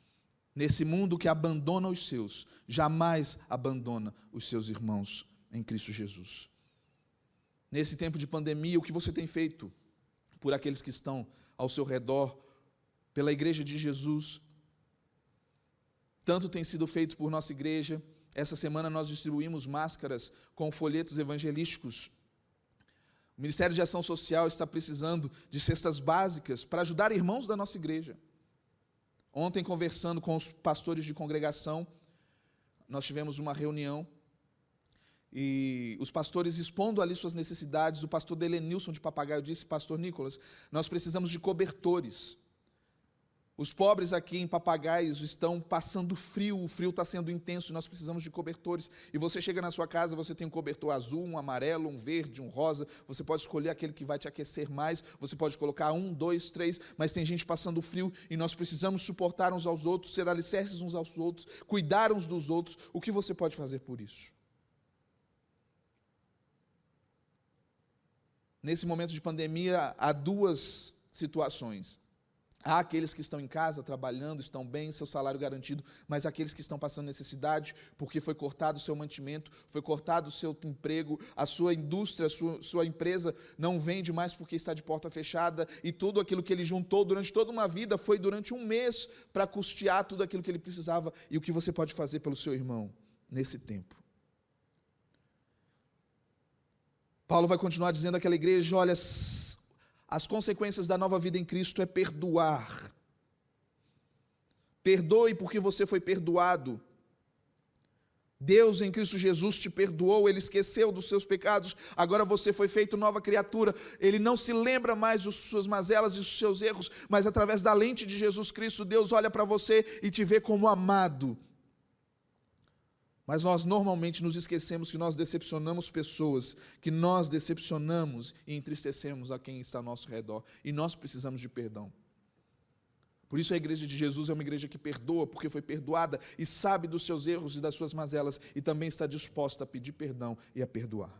nesse mundo que abandona os seus, jamais abandona os seus irmãos em Cristo Jesus. Nesse tempo de pandemia, o que você tem feito por aqueles que estão ao seu redor, pela igreja de Jesus? Tanto tem sido feito por nossa igreja. Essa semana nós distribuímos máscaras com folhetos evangelísticos. O Ministério de Ação Social está precisando de cestas básicas para ajudar irmãos da nossa igreja. Ontem, conversando com os pastores de congregação, nós tivemos uma reunião e os pastores expondo ali suas necessidades. O pastor Delenilson de Papagaio disse: pastor Nicolas, nós precisamos de cobertores. Os pobres aqui em Papagaios estão passando frio, o frio está sendo intenso e nós precisamos de cobertores. E você chega na sua casa, você tem um cobertor azul, um amarelo, um verde, um rosa, você pode escolher aquele que vai te aquecer mais, você pode colocar 1, 2, 3, mas tem gente passando frio e nós precisamos suportar uns aos outros, ser alicerces uns aos outros, cuidar uns dos outros. O que você pode fazer por isso? Nesse momento de pandemia, há duas situações. Há aqueles que estão em casa, trabalhando, estão bem, seu salário garantido, mas aqueles que estão passando necessidade, porque foi cortado o seu mantimento, foi cortado o seu emprego, a sua indústria, sua empresa não vende mais porque está de porta fechada, e tudo aquilo que ele juntou durante toda uma vida foi durante um mês para custear tudo aquilo que ele precisava. E o que você pode fazer pelo seu irmão nesse tempo? Paulo vai continuar dizendo àquela igreja: olha, as consequências da nova vida em Cristo é perdoar. Perdoe porque você foi perdoado. Deus em Cristo Jesus te perdoou, Ele esqueceu dos seus pecados, agora você foi feito nova criatura. Ele não se lembra mais das suas mazelas e dos seus erros, mas através da lente de Jesus Cristo, Deus olha para você e te vê como amado. Mas nós normalmente nos esquecemos que nós decepcionamos pessoas, que nós decepcionamos e entristecemos a quem está ao nosso redor. E nós precisamos de perdão. Por isso a igreja de Jesus é uma igreja que perdoa, porque foi perdoada e sabe dos seus erros e das suas mazelas e também está disposta a pedir perdão e a perdoar.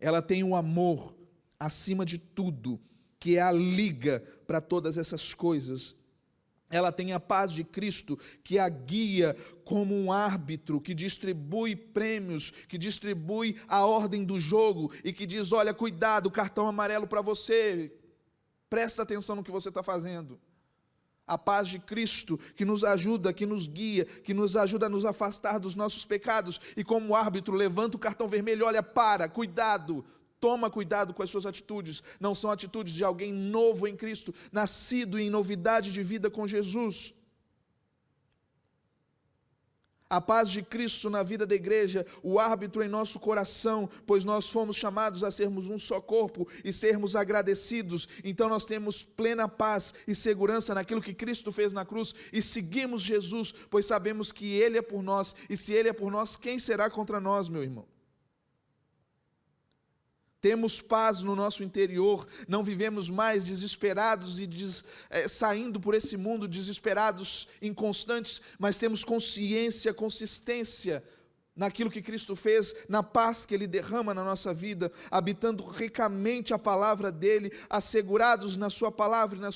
Ela tem um amor acima de tudo, que é a liga para todas essas coisas. Ela tem a paz de Cristo, que a guia como um árbitro, que distribui prêmios, que distribui a ordem do jogo e que diz: olha, cuidado, cartão amarelo para você, presta atenção no que você está fazendo. A paz de Cristo, que nos ajuda, que nos guia, que nos ajuda a nos afastar dos nossos pecados, e como árbitro levanta o cartão vermelho: olha, para, cuidado. Toma cuidado com as suas atitudes, não são atitudes de alguém novo em Cristo, nascido em novidade de vida com Jesus. A paz de Cristo na vida da igreja, o árbitro em nosso coração, pois nós fomos chamados a sermos um só corpo e sermos agradecidos. Então nós temos plena paz e segurança naquilo que Cristo fez na cruz e seguimos Jesus, pois sabemos que Ele é por nós, e se Ele é por nós, quem será contra nós, meu irmão? Temos paz no nosso interior, não vivemos mais desesperados e saindo por esse mundo desesperados, inconstantes, mas temos consciência, consistência naquilo que Cristo fez, na paz que Ele derrama na nossa vida, habitando ricamente a palavra dEle, assegurados na sua palavra e nas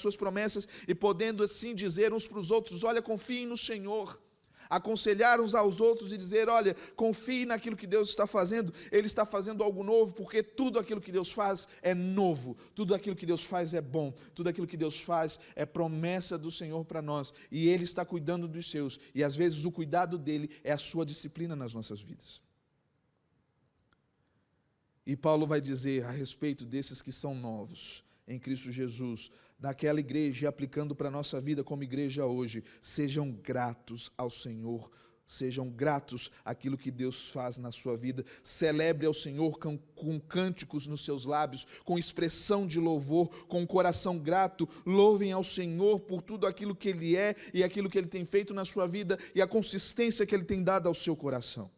suas promessas, e podendo assim dizer uns para os outros: olha, confiem no Senhor. Aconselhar uns aos outros e dizer: olha, confie naquilo que Deus está fazendo, Ele está fazendo algo novo, porque tudo aquilo que Deus faz é novo, tudo aquilo que Deus faz é bom, tudo aquilo que Deus faz é promessa do Senhor para nós, e Ele está cuidando dos seus, e às vezes o cuidado dEle é a sua disciplina nas nossas vidas. E Paulo vai dizer a respeito desses que são novos em Cristo Jesus, naquela igreja, e aplicando para a nossa vida como igreja hoje: sejam gratos ao Senhor Sejam gratos àquilo que Deus faz na sua vida. Celebre ao Senhor com cânticos nos seus lábios, com expressão de louvor, com um coração grato. Louvem ao Senhor por tudo aquilo que Ele é e aquilo que Ele tem feito na sua vida e a consistência que Ele tem dado ao seu coração.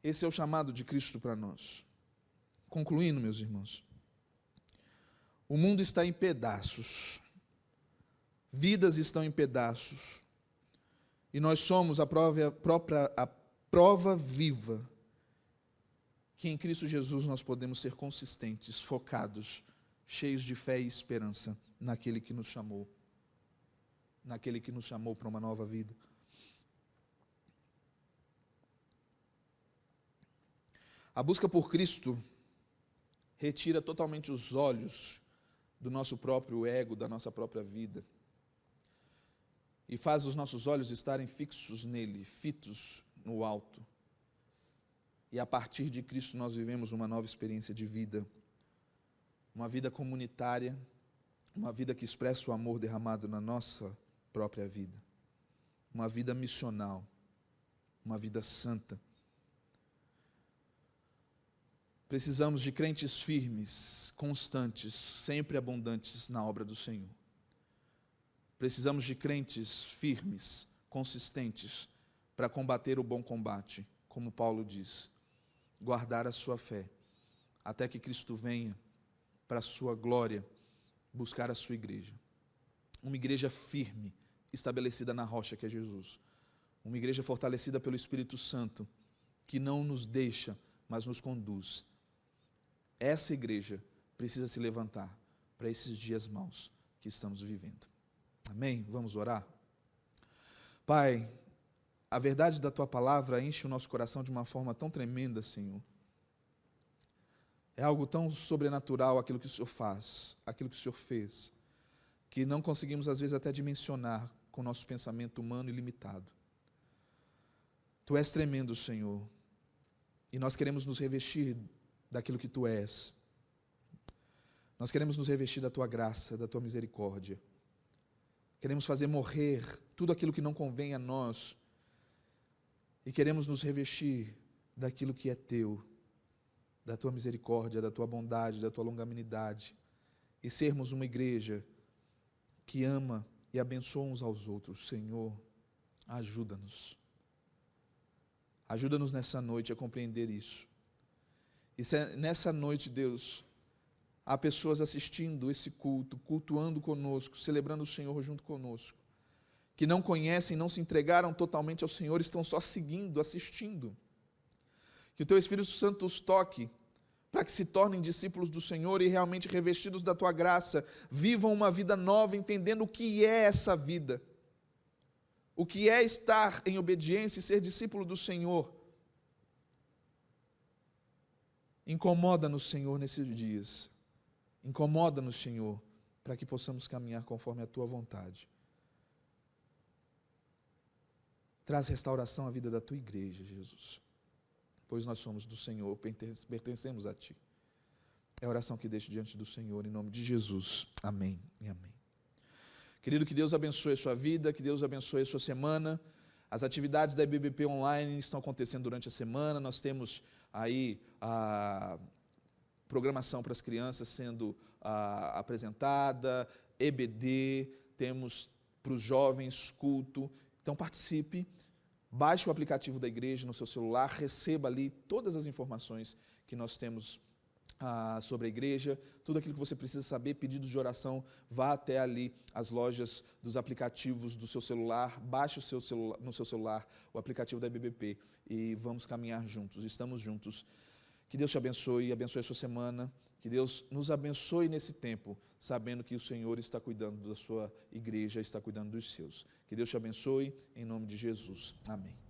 Esse é o chamado de Cristo para nós. Concluindo, meus irmãos, o mundo está em pedaços. Vidas estão em pedaços, e nós somos a prova viva que em Cristo Jesus nós podemos ser consistentes, focados, cheios de fé e esperança naquele que nos chamou para uma nova vida. A busca por Cristo retira totalmente os olhos do nosso próprio ego, da nossa própria vida, e faz os nossos olhos estarem fixos nele, fitos no alto. E a partir de Cristo nós vivemos uma nova experiência de vida, uma vida comunitária, uma vida que expressa o amor derramado na nossa própria vida, uma vida missional, uma vida santa. Precisamos de crentes firmes, constantes, sempre abundantes na obra do Senhor. Precisamos de crentes firmes, consistentes, para combater o bom combate, como Paulo diz, guardar a sua fé, até que Cristo venha, para a sua glória, buscar a sua igreja. Uma igreja firme, estabelecida na rocha que é Jesus. Uma igreja fortalecida pelo Espírito Santo, que não nos deixa, mas nos conduz. Essa igreja precisa se levantar para esses dias maus que estamos vivendo. Amém? Vamos orar? Pai, a verdade da Tua palavra enche o nosso coração de uma forma tão tremenda, Senhor. É algo tão sobrenatural aquilo que o Senhor faz, aquilo que o Senhor fez, que não conseguimos às vezes até dimensionar com o nosso pensamento humano e limitado. Tu és tremendo, Senhor, e nós queremos nos revestir daquilo que Tu és. Nós queremos nos revestir da Tua graça, da Tua misericórdia. Queremos fazer morrer tudo aquilo que não convém a nós e queremos nos revestir daquilo que é Teu, da Tua misericórdia, da Tua bondade, da Tua longanimidade e sermos uma igreja que ama e abençoa uns aos outros. Senhor, ajuda-nos. Ajuda-nos nessa noite a compreender isso. E se nessa noite, Deus, há pessoas assistindo esse culto, cultuando conosco, celebrando o Senhor junto conosco, que não conhecem, não se entregaram totalmente ao Senhor, estão só seguindo, assistindo. Que o Teu Espírito Santo os toque, para que se tornem discípulos do Senhor e realmente revestidos da Tua graça, vivam uma vida nova, entendendo o que é essa vida, o que é estar em obediência e ser discípulo do Senhor. Incomoda-nos, Senhor, nesses dias. Incomoda-nos, Senhor, para que possamos caminhar conforme a Tua vontade. Traz restauração à vida da Tua igreja, Jesus, pois nós somos do Senhor, pertencemos a Ti. É a oração que deixo diante do Senhor, em nome de Jesus. Amém e amém. Querido, que Deus abençoe a sua vida, que Deus abençoe a sua semana. As atividades da IBBP Online estão acontecendo durante a semana. Nós temos aí a programação para as crianças sendo apresentada, EBD, temos para os jovens culto. Então participe, baixe o aplicativo da igreja no seu celular, receba ali todas as informações que nós temos sobre a igreja, tudo aquilo que você precisa saber, pedidos de oração, vá até ali as lojas dos aplicativos do seu celular, baixe no seu celular o aplicativo da IBBP e vamos caminhar juntos, estamos juntos. Que Deus te abençoe, abençoe a sua semana, que Deus nos abençoe nesse tempo, sabendo que o Senhor está cuidando da sua igreja, está cuidando dos seus. Que Deus te abençoe, em nome de Jesus. Amém.